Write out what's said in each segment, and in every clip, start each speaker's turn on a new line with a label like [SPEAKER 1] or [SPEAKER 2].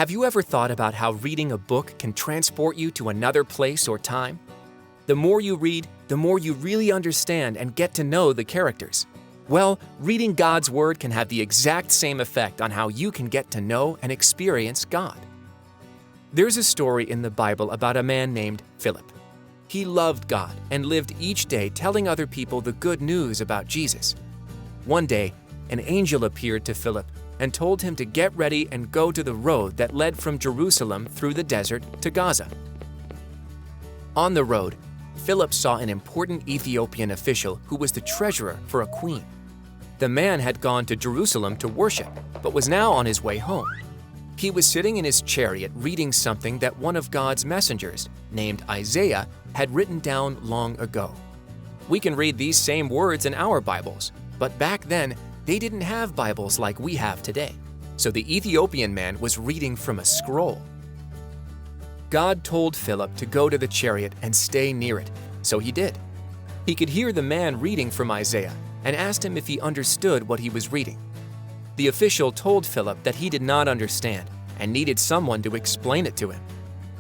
[SPEAKER 1] Have you ever thought about how reading a book can transport you to another place or time? The more you read, the more you really understand and get to know the characters. Well, reading God's Word can have the exact same effect on how you can get to know and experience God. There's a story in the Bible about a man named Philip. He loved God and lived each day telling other people the good news about Jesus. One day, an angel appeared to Philip and told him to get ready and go to the road that led from Jerusalem through the desert to Gaza. On the road, Philip saw an important Ethiopian official who was the treasurer for a queen. The man had gone to Jerusalem to worship, but was now on his way home. He was sitting in his chariot reading something that one of God's messengers, named Isaiah, had written down long ago. We can read these same words in our Bibles, but back then, they didn't have Bibles like we have today, so the Ethiopian man was reading from a scroll. God told Philip to go to the chariot and stay near it, so he did. He could hear the man reading from Isaiah and asked him if he understood what he was reading. The official told Philip that he did not understand and needed someone to explain it to him.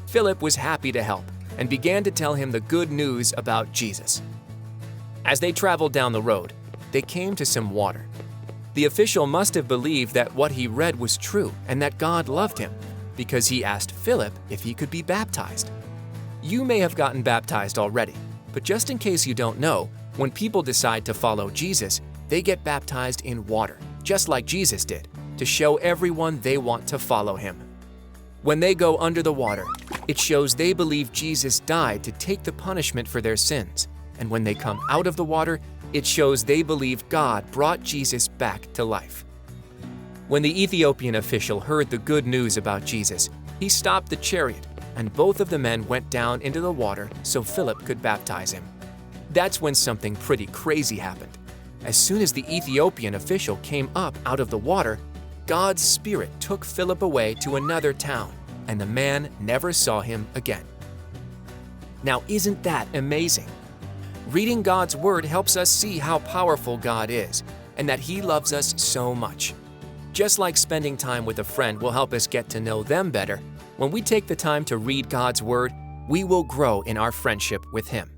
[SPEAKER 1] Philip was happy to help and began to tell him the good news about Jesus. As they traveled down the road, they came to some water. The official must have believed that what he read was true and that God loved him, because he asked Philip if he could be baptized. You may have gotten baptized already, but just in case you don't know, when people decide to follow Jesus, they get baptized in water, just like Jesus did, to show everyone they want to follow him. When they go under the water, it shows they believe Jesus died to take the punishment for their sins, and when they come out of the water, it shows they believe God brought Jesus back to life. When the Ethiopian official heard the good news about Jesus, he stopped the chariot, and both of the men went down into the water so Philip could baptize him. That's when something pretty crazy happened. As soon as the Ethiopian official came up out of the water, God's Spirit took Philip away to another town, and the man never saw him again. Now, isn't that amazing? Reading God's Word helps us see how powerful God is and that He loves us so much. Just like spending time with a friend will help us get to know them better, when we take the time to read God's Word, we will grow in our friendship with Him.